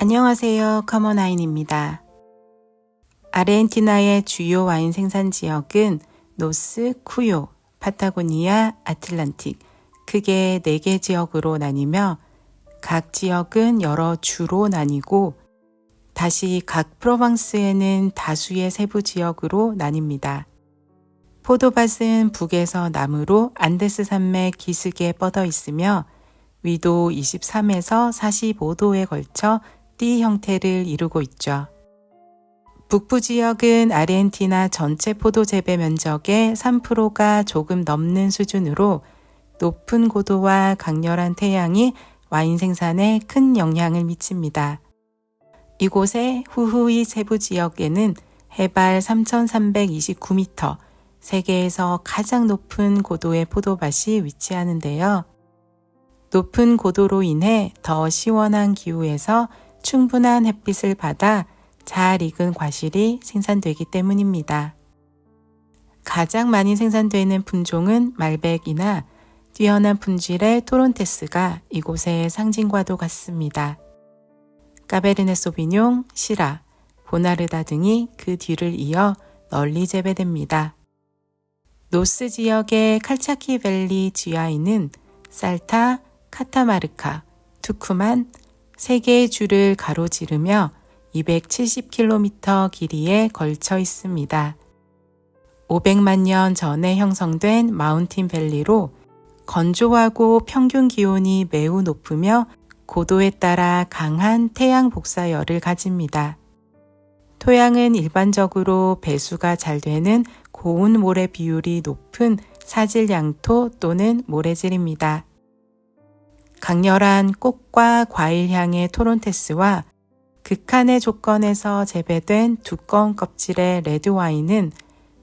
안녕하세요. 커먼와인입니다. 아르헨티나의 주요 와인 생산 지역은 노스, 쿠요, 파타고니아, 아틀란틱, 크게 4개 지역으로 나뉘며 각 지역은 여러 주로 나뉘고 다시 각 프로방스에는 다수의 세부 지역으로 나뉩니다. 포도밭은 북에서 남으로 안데스 산맥 기슭에 뻗어 있으며 위도 23에서 45도에 걸쳐 띠 형태를 이루고 있죠. 북부 지역은 아르헨티나 전체 포도 재배 면적의 3%가 조금 넘는 수준으로 높은 고도와 강렬한 태양이 와인 생산에 큰 영향을 미칩니다. 이곳의 후후이 세부 지역에는 해발 3,329m, 세계에서 가장 높은 고도의 포도밭이 위치하는데요. 높은 고도로 인해 더 시원한 기후에서 충분한 햇빛을 받아 잘 익은 과실이 생산되기 때문입니다. 가장 많이 생산되는 품종은 말백이나 뛰어난 품질의 토론테스가 이곳의 상징과도 같습니다. 까베르네 소비뇽, 시라, 보나르다 등이 그 뒤를 이어 널리 재배됩니다. 노스 지역의 칼차키밸리 지하에는 살타, 카타마르카, 투쿠만, 3개의 주를 가로지르며 270km 길이에 걸쳐 있습니다. 500만 년 전에 형성된 마운틴 밸리로 건조하고 평균 기온이 매우 높으며 고도에 따라 강한 태양 복사열을 가집니다. 토양은 일반적으로 배수가 잘 되는 고운 모래 비율이 높은 사질 양토 또는 모래질입니다. 강렬한 꽃과 과일 향의 토론테스와 극한의 조건에서 재배된 두꺼운 껍질의 레드와인은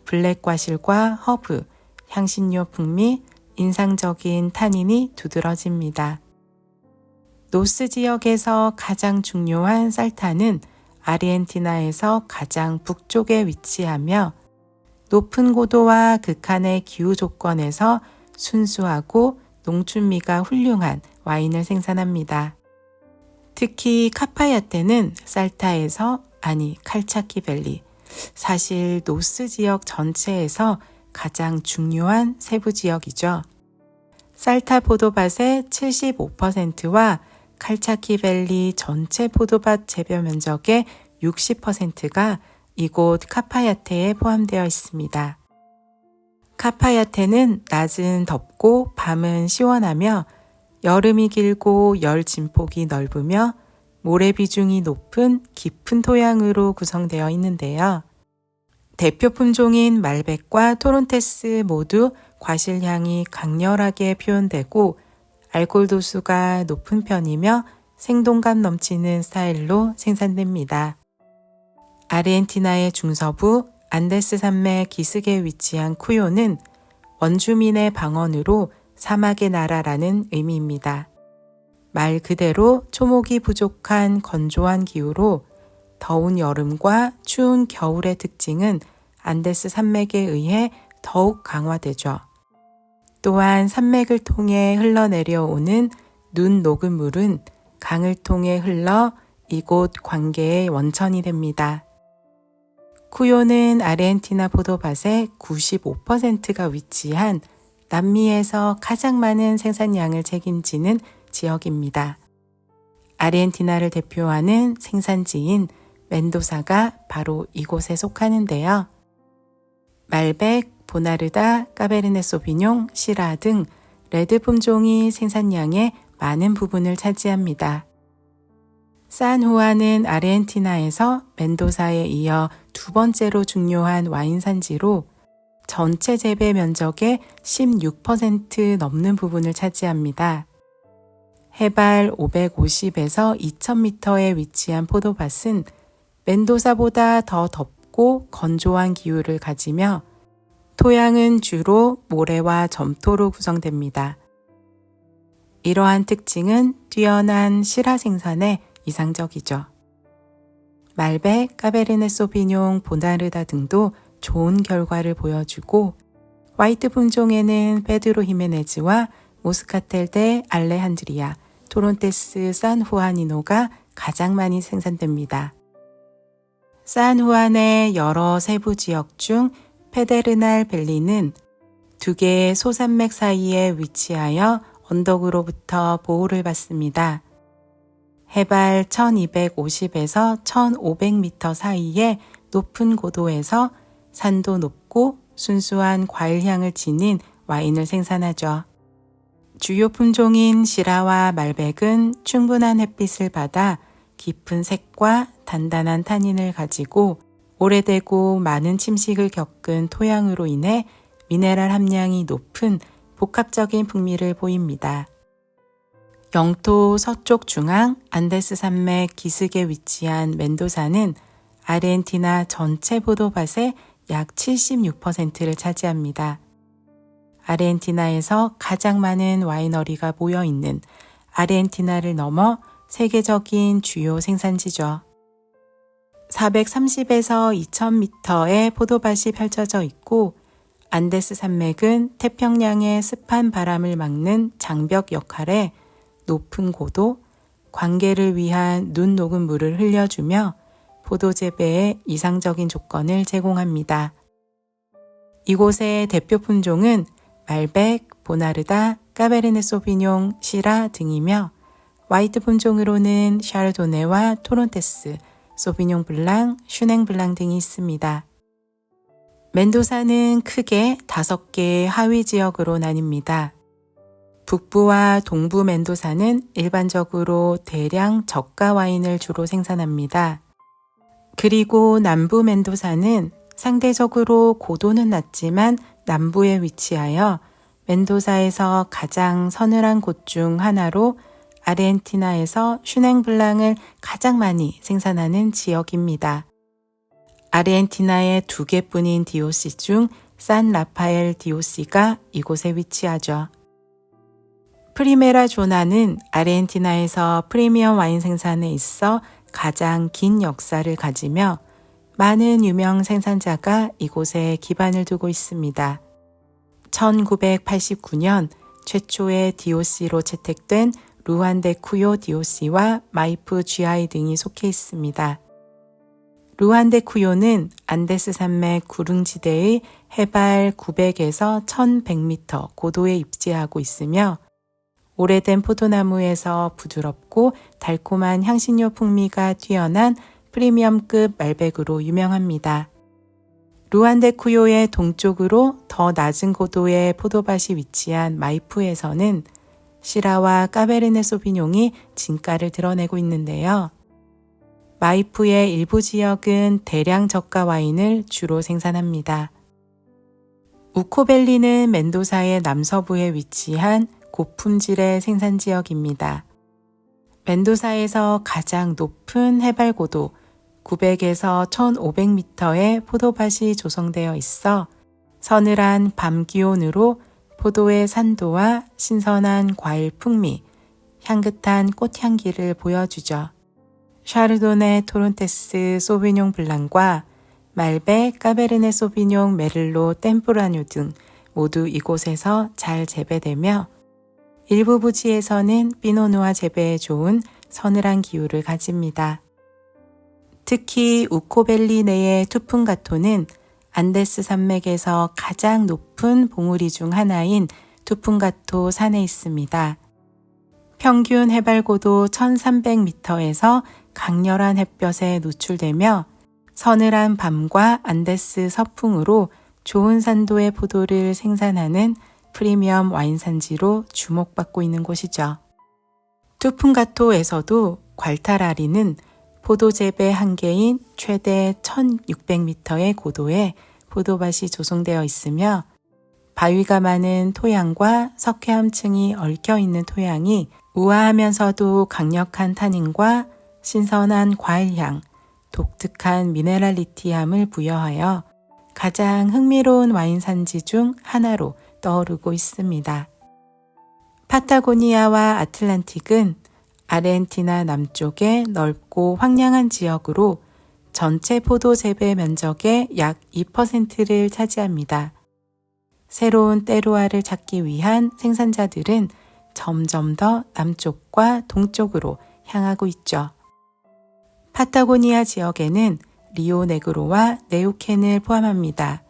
블랙 과실과 허브, 향신료 풍미, 인상적인 타닌이 두드러집니다. 노스 지역에서 가장 중요한 살타는 아르헨티나에서 가장 북쪽에 위치하며 높은 고도와 극한의 기후 조건에서 순수하고 농축미가 훌륭한 와인을 생산합니다. 특히 카파야테는 살타에서 칼차키밸리, 사실 노스 지역 전체에서 가장 중요한 세부 지역이죠. 살타 포도밭의 75%와 칼차키밸리 전체 포도밭 재배 면적의 60%가 이곳 카파야테에 포함되어 있습니다. 카파야테는 낮은 덥고 밤은 시원하며 여름이 길고 열 진폭이 넓으며 모래 비중이 높은 깊은 토양으로 구성되어 있는데요. 대표 품종인 말백과 토론테스 모두 과실향이 강렬하게 표현되고 알코올 도수가 높은 편이며 생동감 넘치는 스타일로 생산됩니다. 아르헨티나의 중서부 안데스 산맥 기슭에 위치한 쿠요는 원주민의 방언으로 사막의 나라라는 의미입니다. 말 그대로 초목이 부족한 건조한 기후로 더운 여름과 추운 겨울의 특징은 안데스 산맥에 의해 더욱 강화되죠. 또한 산맥을 통해 흘러내려오는 눈 녹은 물은 강을 통해 흘러 이곳 관계의 원천이 됩니다. 쿠요는 아르헨티나 포도밭의 95%가 위치한 남미에서 가장 많은 생산량을 책임지는 지역입니다. 아르헨티나를 대표하는 생산지인 멘도사가 바로 이곳에 속하는데요. 말백, 보나르다, 까베르네 소비뇽, 시라 등 레드 품종이 생산량의 많은 부분을 차지합니다. 산후아는 아르헨티나에서 멘도사에 이어 2번째로 중요한 와인 산지로 전체 재배 면적의 16% 넘는 부분을 차지합니다. 해발 550에서 2000m에 위치한 포도밭은 멘도사보다 더 덥고 건조한 기후를 가지며 토양은 주로 모래와 점토로 구성됩니다. 이러한 특징은 뛰어난 시라 생산에 이상적이죠. 말백, 까베르네 소비뇽, 보나르다 등도 좋은 결과를 보여주고 화이트 품종에는 페드로 히메네즈와 모스카텔 데 알레한드리아, 토론테스 산후아니노가 가장 많이 생산됩니다. 산후안의 여러 세부 지역 중 페데르날 밸리는 두 개의 소산맥 사이에 위치하여 언덕으로부터 보호를 받습니다. 해발 1250에서 1500m 사이의 높은 고도에서 산도 높고 순수한 과일향을 지닌 와인을 생산하죠. 주요 품종인 시라와 말백은 충분한 햇빛을 받아 깊은 색과 단단한 타닌을 가지고 오래되고 많은 침식을 겪은 토양으로 인해 미네랄 함량이 높은 복합적인 풍미를 보입니다. 영토 서쪽 중앙 안데스 산맥 기슭에 위치한 멘도사는 아르헨티나 전체 포도밭의 약 76%를 차지합니다. 아르헨티나에서 가장 많은 와이너리가 모여 있는 아르헨티나를 넘어 세계적인 주요 생산지죠. 430에서 2000m의 포도밭이 펼쳐져 있고 안데스 산맥은 태평양의 습한 바람을 막는 장벽 역할에 높은 고도, 관계를 위한 눈 녹은 물을 흘려주며 포도 재배에 이상적인 조건을 제공합니다. 이곳의 대표 품종은 말백, 보나르다, 까베르네 소비뇽, 시라 등이며 화이트 품종으로는 샤르도네와 토론테스, 소비뇽 블랑, 슈냉 블랑 등이 있습니다. 멘도사는 크게 5개의 하위 지역으로 나뉩니다. 북부와 동부 멘도사는 일반적으로 대량 저가 와인을 주로 생산합니다. 그리고 남부 멘도사는 상대적으로 고도는 낮지만 남부에 위치하여 멘도사에서 가장 서늘한 곳 중 하나로 아르헨티나에서 슈냉 블랑을 가장 많이 생산하는 지역입니다. 아르헨티나의 2개뿐인 DOC 중 산 라파엘 DOC가 이곳에 위치하죠. 프리메라 조나는 아르헨티나에서 프리미엄 와인 생산에 있어 가장 긴 역사를 가지며 많은 유명 생산자가 이곳에 기반을 두고 있습니다. 1989년 최초의 DOC로 채택된 루안데 쿠요 DOC와 마이프 GI 등이 속해 있습니다. 루안데 쿠요는 안데스 산맥 구릉지대의 해발 900에서 1100m 고도에 입지하고 있으며 오래된 포도나무에서 부드럽고 달콤한 향신료 풍미가 뛰어난 프리미엄급 말백으로 유명합니다. 루안데 쿠요의 동쪽으로 더 낮은 고도의 포도밭이 위치한 마이프에서는 시라와 까베르네 소비뇽이 진가를 드러내고 있는데요. 마이프의 일부 지역은 대량 저가 와인을 주로 생산합니다. 우코벨리는 멘도사의 남서부에 위치한 고품질의 생산 지역입니다. 멘도사에서 가장 높은 해발 고도 900에서 1500m의 포도밭이 조성되어 있어 서늘한 밤 기온으로 포도의 산도와 신선한 과일 풍미, 향긋한 꽃향기를 보여주죠. 샤르도네 토론테스 소비뇽 블랑과 말베, 까베르네 소비뇽 메를로 템프라뇨 등 모두 이곳에서 잘 재배되며 일부 부지에서는 피노누아 재배에 좋은 서늘한 기후를 가집니다. 특히 우코벨리 내의 투푼가토는 안데스 산맥에서 가장 높은 봉우리 중 하나인 투푼가토 산에 있습니다. 평균 해발 고도 1300m에서 강렬한 햇볕에 노출되며 서늘한 밤과 안데스 서풍으로 좋은 산도의 포도를 생산하는 프리미엄 와인 산지로 주목받고 있는 곳이죠. 투푼가토에서도 괄타라리는 포도 재배 한계인 최대 1600m의 고도에 포도밭이 조성되어 있으며 바위가 많은 토양과 석회암층이 얽혀 있는 토양이 우아하면서도 강력한 타닌과 신선한 과일향, 독특한 미네랄리티함을 부여하여 가장 흥미로운 와인 산지 중 하나로 떠오르고 있습니다. 파타고니아와 아틀란틱은 아르헨티나 남쪽의 넓고 황량한 지역으로 전체 포도 재배 면적의 약 2%를 차지합니다. 새로운 때루아를 찾기 위한 생산자들은 점점 더 남쪽과 동쪽으로 향하고 있죠. 파타고니아 지역에는 리오네그로와 네우켄을 포함합니다.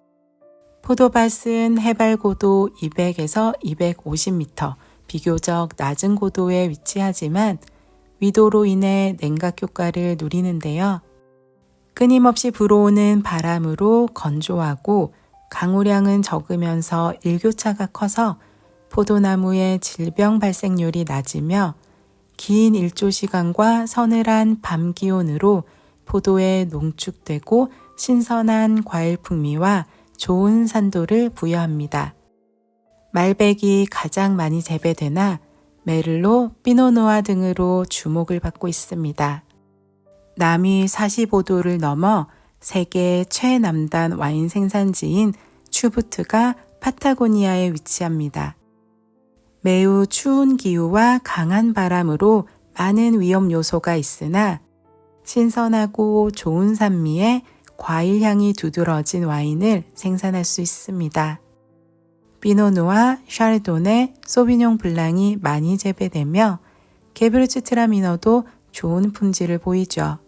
포도밭은 해발 고도 200에서 250m, 비교적 낮은 고도에 위치하지만 위도로 인해 냉각 효과를 누리는데요. 끊임없이 불어오는 바람으로 건조하고 강우량은 적으면서 일교차가 커서 포도나무의 질병 발생률이 낮으며 긴 일조 시간과 서늘한 밤 기온으로 포도에 농축되고 신선한 과일 풍미와 좋은 산도를 부여합니다. 말백이 가장 많이 재배되나 메를로, 피노누아 등으로 주목을 받고 있습니다. 남위 45도를 넘어 세계 최남단 와인 생산지인 추부트가 파타고니아에 위치합니다. 매우 추운 기후와 강한 바람으로 많은 위험 요소가 있으나 신선하고 좋은 산미에 과일 향이 두드러진 와인을 생산할 수 있습니다. 피노누아, 샤르도네, 소비뇽 블랑이 많이 재배되며 게브르츠트라미너도 좋은 품질을 보이죠.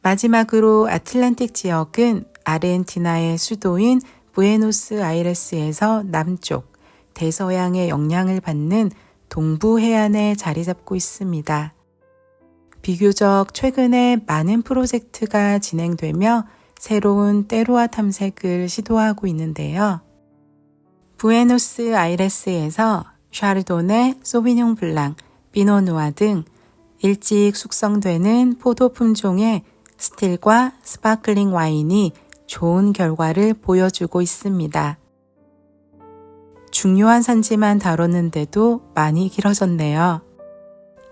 마지막으로 아틀란틱 지역은 아르헨티나의 수도인 부에노스아이레스에서 남쪽, 대서양의 영향을 받는 동부 해안에 자리 잡고 있습니다. 비교적 최근에 많은 프로젝트가 진행되며 새로운 때로와 탐색을 시도하고 있는데요. 부에노스아이레스에서 샤르도네, 소비뇽 블랑, 피노누아 등 일찍 숙성되는 포도 품종의 스틸과 스파클링 와인이 좋은 결과를 보여주고 있습니다. 중요한 산지만 다뤘는데도 많이 길어졌네요.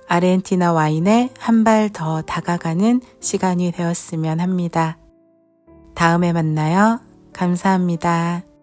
아르헨티나 와인에 한 발 더 다가가는 시간이 되었으면 합니다. 다음에 만나요. 감사합니다.